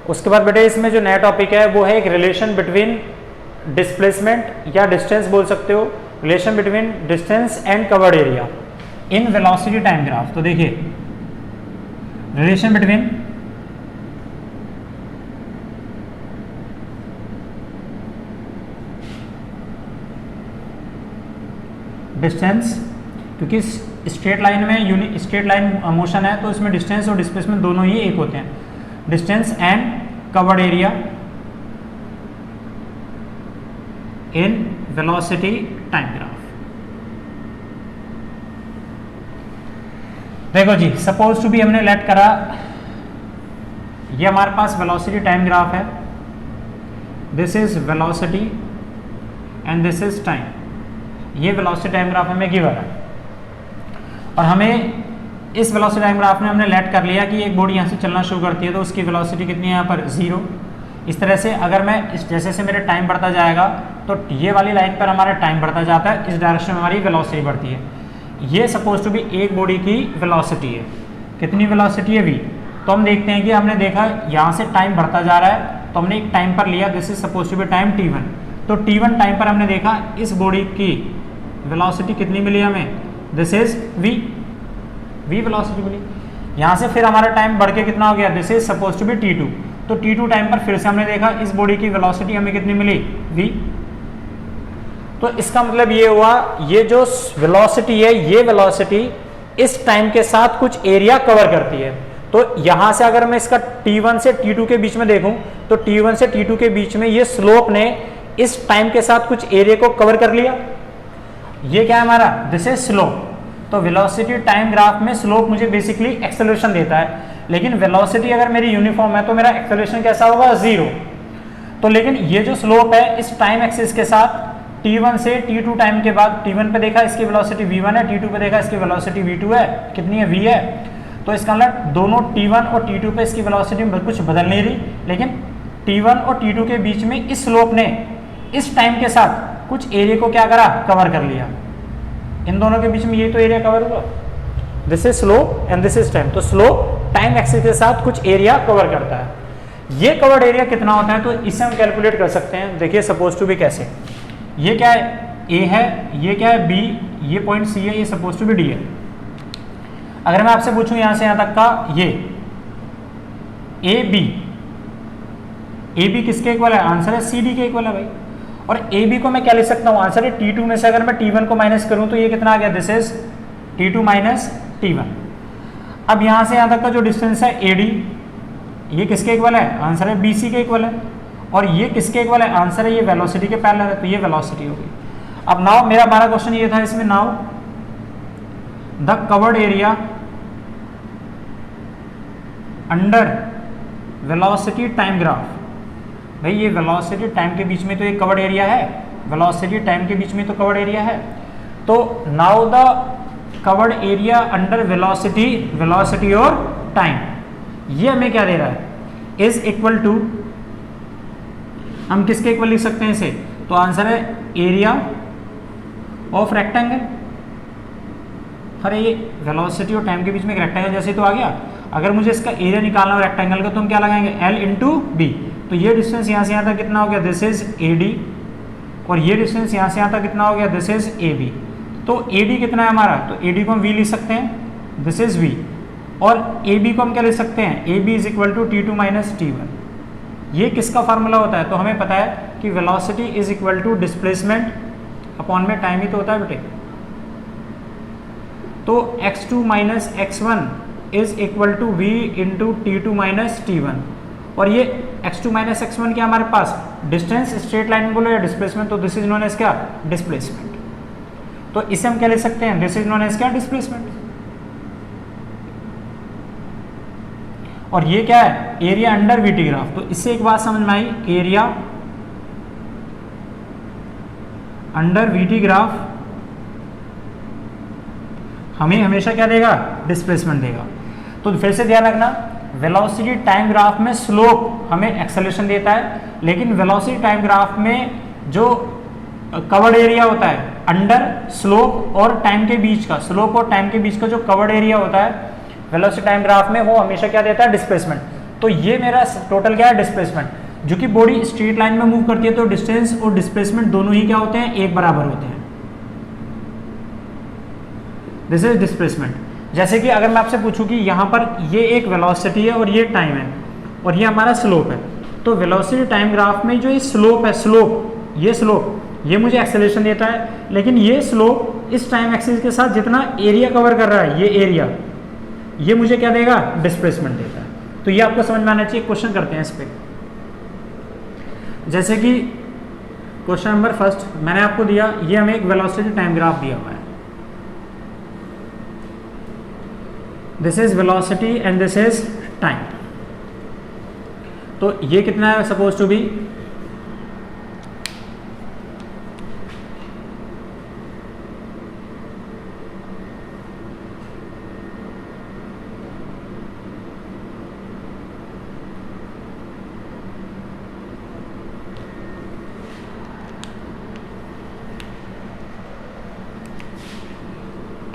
उसके बाद बेटे इसमें जो नया टॉपिक है वो है एक रिलेशन बिटवीन डिस्प्लेसमेंट या डिस्टेंस बोल सकते हो, relation between distance and covered area in velocity time graph. तो देखिए रिलेशन बिटवीन डिस्टेंस, क्योंकि स्ट्रेट लाइन में स्ट्रेट लाइन मोशन है तो इसमें डिस्टेंस और डिस्प्लेसमेंट दोनों ही एक होते हैं, distance and covered area in velocity time graph. देखो जी, सपोज टू बी हमने लेट करा ये हमारे पास वेलोसिटी टाइम ग्राफ है, this is velocity and this is time. ये वेलोसिटी टाइम ग्राफ हमें गिवन है और हमें इस वेलोसिटी टाइम ग्राफ में हमने लेट कर लिया कि एक बॉडी यहाँ से चलना शुरू करती है तो उसकी वेलोसिटी कितनी है यहाँ पर 0। इस तरह से अगर मैं जैसे से मेरे टाइम बढ़ता जाएगा तो ये वाली लाइन पर हमारा टाइम बढ़ता जाता है, इस डायरेक्शन में हमारी वेलोसिटी बढ़ती है। ये सपोज टू बी एक बॉडी की वेलोसिटी है, कितनी वेलोसिटी है v। तो हम देखते हैं कि हमने देखा यहाँ से टाइम बढ़ता जा रहा है तो हमने एक टाइम पर लिया, this is suppose to be time t1। तो t1 टाइम पर हमने देखा इस बॉडी की वेलोसिटी कितनी मिली हमें, दिस इज v वेलोसिटी मिली। यहाँ से फिर हमारा टाइम बढ़ के कितना हो गया, this is suppose to be t2। तो t2 टाइम पर फिर से हमने देखा इस बॉडी की वेलोसिटी हमें कितनी मिली, v। तो इसका मतलब ये हुआ ये जो वेलोसिटी है ये वेलोसिटी इस टाइम के साथ कुछ एरिया कवर करती है। तो यहां से अगर मैं इसका t1 से t2 के बीच में देखूं तो t1 से t2 के बीच में ये स्लोप ने इस टाइम के साथ कुछ एरिया को कवर कर लिया। ये क्या है हमारा, दिस इज स्लोप। तो वेलोसिटी टाइम ग्राफ में स्लोप मुझे बेसिकली एक्सेलरेशन देता है, लेकिन वेलोसिटी अगर मेरी यूनिफॉर्म है तो मेरा एक्सेलरेशन कैसा होगा, 0। तो लेकिन ये जो स्लोप है इस टाइम एक्सिस के साथ t1 से t2 टाइम के बाद, t1 पे देखा इसकी वेलोसिटी v1 है, t2 पे देखा इसकी वेलोसिटी v2 है, कितनी है, v है। तो इसका मतलब दोनों t1 और t2 पे इसकी वेलोसिटी में कुछ बदल नहीं रही, लेकिन t1 और t2 के बीच में इस स्लोप ने इस टाइम के साथ कुछ एरिया को क्या करा, कवर कर लिया। इन दोनों के बीच में ये तो एरिया कवर हुआ, this is slope and this is time. तो स्लोप टाइम एक्सिस के साथ कुछ एरिया कवर करता है। ये कवर्ड एरिया कितना होता है तो इसे हम कैलकुलेट कर सकते हैं। देखिए सपोज टू बी कैसे, ये क्या है, A है, ये क्या है, B, ये पॉइंट C है, ये सपोज टू बी D है। अगर मैं आपसे पूछूं यहां से यहां तक का ये AB किसके इक्वल है, आंसर है CD के इक्वल है भाई। और AB को मैं क्या लिख सकता हूं, आंसर है T2 में से अगर मैं T1 को माइनस करूं तो ये कितना आ गया, this is T2 minus T1। अब यहां से यहां तक का जो डिस्टेंस है AD, ये किसके इक्वल है, आंसर है BC के इक्वल है। और ये किसके इक्वल है, आंसर है ये वेलोसिटी के पैरेलल है, तो ये वेलोसिटी होगी। अब नाउ मेरा हमारा क्वेश्चन ये था इसमें, now the covered area under velocity time graph. भाई ये वेलोसिटी टाइम के बीच में तो एक कवर्ड एरिया है, वेलोसिटी टाइम के बीच में तो कवर्ड एरिया है। तो now the covered area under velocity और टाइम, ये हमें क्या दे रहा है, इज इक्वल टू, हम किसके इक्वल लिख सकते हैं इसे, तो आंसर है एरिया ऑफ रेक्टेंगल। अरे ये वेलोसिटी और टाइम के बीच में एक रेक्टेंगल जैसे तो आ गया। अगर मुझे इसका एरिया निकालना हो रेक्टेंगल का तो हम क्या लगाएंगे, L इंटू बी। तो ये डिस्टेंस यहाँ से यहाँ तक कितना हो गया, दिस इज AD, और ये डिस्टेंस यहाँ से यहाँ तक कितना हो गया, दिस इज AB। तो AD कितना है हमारा, तो AD को हम V लिख सकते हैं, दिस इज V। और AB को हम क्या लिख सकते हैं, AB is equal to T2 minus T1। ये किसका फार्मूला होता है, तो हमें पता है कि velocity is equal to displacement upon में टाइम ही तो होता है बेटे। तो x2 minus x1 is equal to v into T2 minus T1। और ये x2 माइनस x1 क्या हमारे पास, डिस्टेंस स्ट्रेट लाइन में बोलो या डिस्प्लेसमेंट, तो दिस इज नोन एज क्या, डिस्प्लेसमेंट। तो इसे हम क्या लिख सकते हैं, दिस इज नोन एज क्या, डिस्प्लेसमेंट। और ये क्या है, एरिया अंडर वीटी ग्राफ। तो इससे एक बात समझ में आई, एरिया अंडर वीटी ग्राफ हमें हमेशा क्या देगा, डिस्प्लेसमेंट देगा। तो फिर से ध्यान रखना, वेलोसिटी टाइम ग्राफ में स्लोप हमें एक्सेलरेशन देता है, लेकिन वेलोसिटी टाइम ग्राफ में जो कवर्ड एरिया होता है अंडर स्लोप और टाइम के बीच का, स्लोप और टाइम के बीच का जो कवर्ड एरिया होता है वेलोसिटी टाइम ग्राफ में, वो हमेशा क्या देता है, डिस्प्लेसमेंट। तो ये मेरा टोटल क्या है, डिस्प्लेसमेंट। जो कि बॉडी स्ट्रेट लाइन में मूव करती है तो डिस्टेंस और डिस्प्लेसमेंट दोनों ही क्या होते हैं, एक बराबर होते हैं। This is displacement. जैसे कि अगर मैं आपसे पूछूं कि यहाँ पर ये एक वेलोसिटी है और ये टाइम है और ये हमारा स्लोप है, तो वेलोसिटी टाइम ग्राफ में जो ये स्लोप है, ये मुझे एक्सेलरेशन देता है, लेकिन ये स्लोप इस टाइम एक्सिस के साथ जितना एरिया कवर कर रहा है, ये एरिया, ये मुझे क्या देगा, डिस्प्लेसमेंट देता है। तो ये आपको समझ में आना चाहिए। क्वेश्चन करते हैं इस पे। जैसे कि क्वेश्चन नंबर फर्स्ट मैंने आपको दिया, ये हमें एक वेलोसिटी टाइम ग्राफ दिया हुआ है। This is velocity and this is time. तो ये कितना है सपोज टू बी,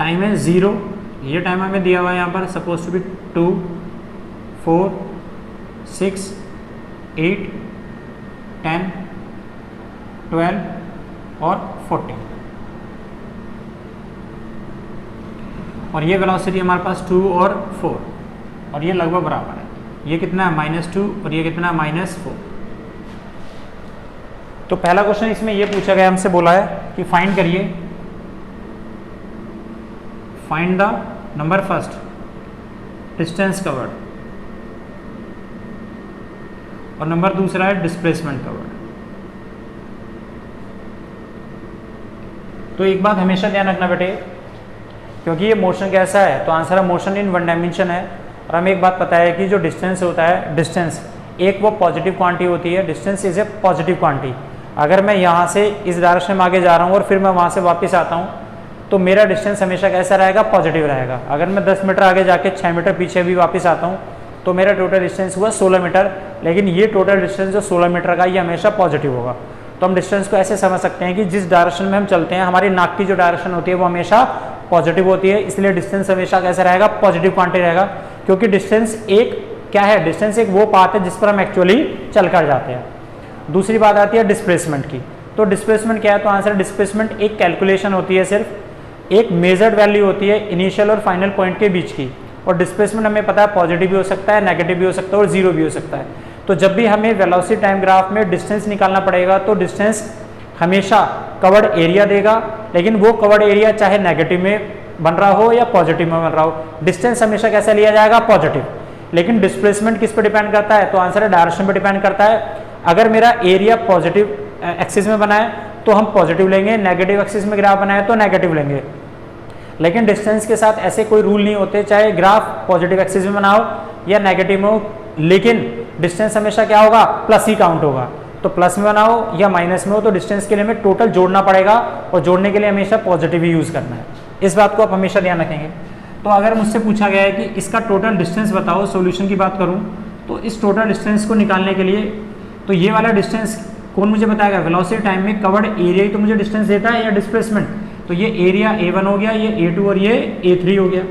टाइम है 0, ये टाइम हमें दिया हुआ है यहाँ पर सपोज टू बी 2, 4, 6, 8, 10, 12 और 14। और ये वेलोसिटी हमारे पास 2 और 4 और ये लगभग बराबर है। ये कितना है, -2 और ये कितना है, -4। तो पहला क्वेश्चन इसमें ये पूछा गया, हमसे बोला है कि फाइंड करिए, find the number first distance covered और नंबर दूसरा है डिस्प्लेसमेंट कवर्ड। तो एक बात हमेशा ध्यान रखना बेटे, क्योंकि ये मोशन कैसा है, तो आंसर है मोशन इन वन डायमेंशन है। और हमें एक बात पता है कि जो डिस्टेंस होता है, डिस्टेंस एक वो पॉजिटिव क्वांटिटी होती है, distance is a positive quantity. अगर मैं यहाँ से इस डायरेक्शन में आगे जा रहा हूँ और फिर मैं वहाँ से वापस आता हूँ, तो मेरा डिस्टेंस हमेशा कैसा रहेगा, पॉजिटिव रहेगा। अगर मैं 10 मीटर आगे जाके 6 मीटर पीछे भी वापस आता हूँ तो मेरा टोटल डिस्टेंस हुआ 16 मीटर, लेकिन ये टोटल डिस्टेंस जो 16 मीटर का, ये हमेशा पॉजिटिव होगा। तो हम डिस्टेंस को ऐसे समझ सकते हैं कि जिस डायरेक्शन में हम चलते हैं, हमारी नाक की जो डायरेक्शन होती है वो हमेशा पॉजिटिव होती है, इसलिए डिस्टेंस हमेशा कैसा रहेगा, पॉजिटिव क्वांटिटी रहेगा। क्योंकि डिस्टेंस एक क्या है, डिस्टेंस एक वो पाथ है जिस पर हम एक्चुअली चल कर जाते हैं। दूसरी बात आती है डिस्प्लेसमेंट की। तो डिस्प्लेसमेंट क्या है, तो आंसर डिस्प्लेसमेंट एक कैलकुलेशन होती है, सिर्फ एक मेजर्ड वैल्यू होती है इनिशियल और फाइनल पॉइंट के बीच की। और डिस्प्लेसमेंट हमें पता है पॉजिटिव भी हो सकता है, नेगेटिव भी हो सकता है और जीरो भी हो सकता है। तो जब भी हमें वेलोसिटी टाइम ग्राफ में डिस्टेंस निकालना पड़ेगा तो डिस्टेंस हमेशा कवर्ड एरिया देगा, लेकिन वो कवर्ड एरिया चाहे नेगेटिव में बन रहा हो या पॉजिटिव में बन रहा हो, डिस्टेंस हमेशा कैसा लिया जाएगा, पॉजिटिव। लेकिन डिस्प्लेसमेंट किस पर डिपेंड करता है, तो आंसर है डायरेक्शन पर डिपेंड करता है। अगर मेरा एरिया पॉजिटिव एक्सिस में बना है तो हम पॉजिटिव लेंगे, नेगेटिव एक्सिस में ग्राफ बनाए तो नेगेटिव लेंगे। लेकिन डिस्टेंस के साथ ऐसे कोई रूल नहीं होते, चाहे ग्राफ पॉजिटिव एक्सिस में बनाओ या नेगेटिव में हो, लेकिन डिस्टेंस हमेशा क्या होगा, प्लस ही काउंट होगा। तो प्लस में बनाओ या माइनस में हो, तो डिस्टेंस के लिए हमें टोटल जोड़ना पड़ेगा और जोड़ने के लिए हमेशा पॉजिटिव ही यूज करना है। इस बात को आप हमेशा ध्यान रखेंगे। तो अगर मुझसे पूछा गया है कि इसका टोटल डिस्टेंस बताओ, सॉल्यूशन की बात करूं तो इस टोटल डिस्टेंस को निकालने के लिए, तो ये वाला डिस्टेंस कौन मुझे बताएगा, वेलोसिटी टाइम में कवर्ड एरिया ही तो मुझे डिस्टेंस देता है या डिस्प्लेसमेंट। तो ये एरिया A1 हो गया, ये A2 और ये A3 हो गया।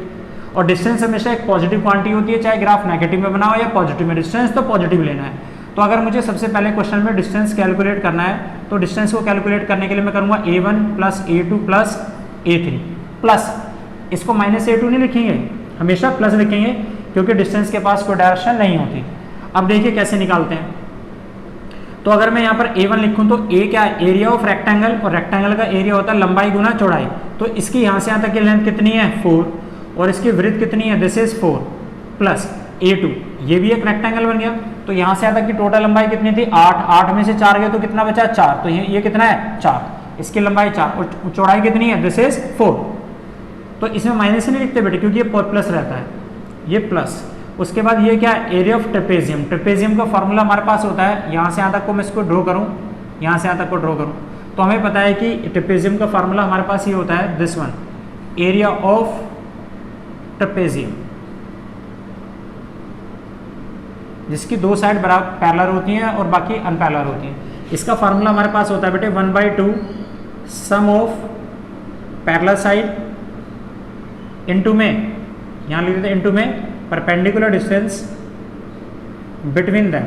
और डिस्टेंस हमेशा एक पॉजिटिव क्वांटिटी होती है, चाहे ग्राफ नेगेटिव में बनाओ या पॉजिटिव में, डिस्टेंस तो पॉजिटिव लेना है। तो अगर मुझे सबसे पहले क्वेश्चन में डिस्टेंस कैलकुलेट करना है, तो डिस्टेंस को कैलकुलेट करने के लिए मैं करूँगा A1 + A2 + A3 प्लस, इसको -A2 नहीं लिखेंगे, हमेशा प्लस लिखेंगे, क्योंकि डिस्टेंस के पास कोई डायरेक्शन नहीं होती। अब देखिए कैसे निकालते हैं। तो अगर मैं यहाँ पर A1 लिखूँ तो A क्या है, एरिया ऑफ रेक्टेंगल, और रेक्टेंगल का एरिया होता है लंबाई गुना चौड़ाई। तो इसकी यहाँ से यहाँ तक की लेंथ कितनी है, 4, और इसकी विड्थ कितनी है, दिस इज 4 प्लस A2, ये भी एक रेक्टेंगल बन गया। तो यहाँ से यहाँ तक की टोटल लंबाई कितनी थी, 8, 8 में से 4 गया तो कितना बचा, 4। तो ये कितना है, 4, इसकी लंबाई 4 और चौड़ाई कितनी है, दिस इज 4। तो इसमें माइनस ही नहीं लिखते बेटे, क्योंकि ये प्लस रहता है, ये प्लस। उसके बाद ये क्या है, एरिया ऑफ ट्रेपेजियम। ट्रेपेजियम का फॉर्मूला हमारे पास होता है, यहाँ से यहाँ तक को मैं इसको ड्रॉ करूँ, यहाँ से यहाँ तक को ड्रॉ करूँ, तो हमें पता है कि ट्रेपेजियम का फॉर्मूला हमारे पास ये होता है, this one, area of trapezium, जिसकी दो साइड बराबर पैरेलल होती हैं और बाकी अनपैरेलल होती हैं। इसका फार्मूला हमारे पास होता है बेटे 1/2 सम ऑफ पैरेलल साइड इनटू में, यहाँ लिख देते हैं इनटू में परपेंडिकुलर डिस्टेंस बिटवीन दैम,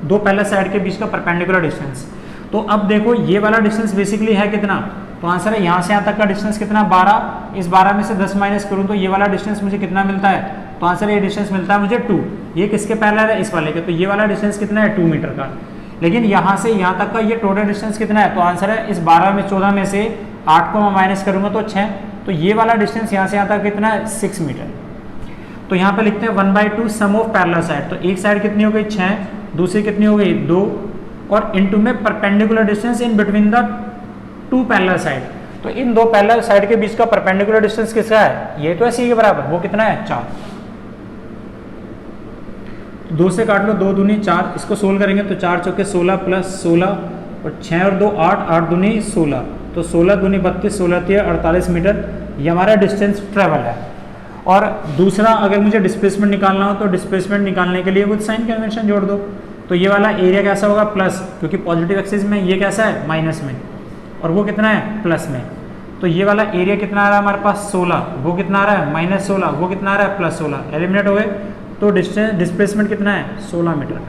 दो पैरेलल साइड के बीच का परपेंडिकुलर डिस्टेंस। तो अब देखो ये वाला डिस्टेंस बेसिकली है कितना, तो आंसर है यहाँ से यहाँ तक का डिस्टेंस कितना 12, इस 12 में से 10 माइनस करूँ तो ये वाला डिस्टेंस मुझे कितना मिलता है, तो आंसर ये डिस्टेंस मिलता है मुझे 2। ये किसके पैरेलल है, इस वाले के, तो ये वाला डिस्टेंस कितना है 2 मीटर का। लेकिन यहाँ से यहाँ तक का ये टोटल डिस्टेंस कितना है, तो आंसर है इस 12 में 14 में से 8 को मैं माइनस करूँगा तो 6, तो ये वाला डिस्टेंस यहाँ से यहाँ तक कितना है 6 मीटर। तो यहाँ पे लिखते हैं 1/2 सम ऑफ पैरेलल साइड, तो एक साइड कितनी हो गई 6, दूसरी कितनी हो गई 2, और इनटू में perpendicular distance in between the two parallel side. तो इन दो पैरेलल साइड के बीच का परपेंडिकुलर डिस्टेंस किसका है, ये तो है सी के बराबर, वो कितना है 4। 2 से काट लो, 2 दूनी 4, इसको सोल्व करेंगे तो 4 चौके 16 प्लस 16 और 6 और 2 8, 8 दूनी 16, तो 16 दूनी 32, 16 3 48 मीटर ये हमारा डिस्टेंस ट्रेवल है। और दूसरा अगर मुझे डिस्प्लेसमेंट निकालना हो तो डिस्प्लेसमेंट निकालने के लिए कुछ साइन कन्वेंशन जोड़ दो, तो ये वाला एरिया कैसा होगा प्लस, क्योंकि पॉजिटिव एक्सिस में ये कैसा है माइनस में और वो कितना है प्लस में, तो ये वाला एरिया कितना आ रहा है हमारे पास 16, वो कितना आ रहा है -16, वो कितना आ रहा है +16, एलिमिनेट हो गए, तो डिस्प्लेसमेंट कितना है 16 मीटर।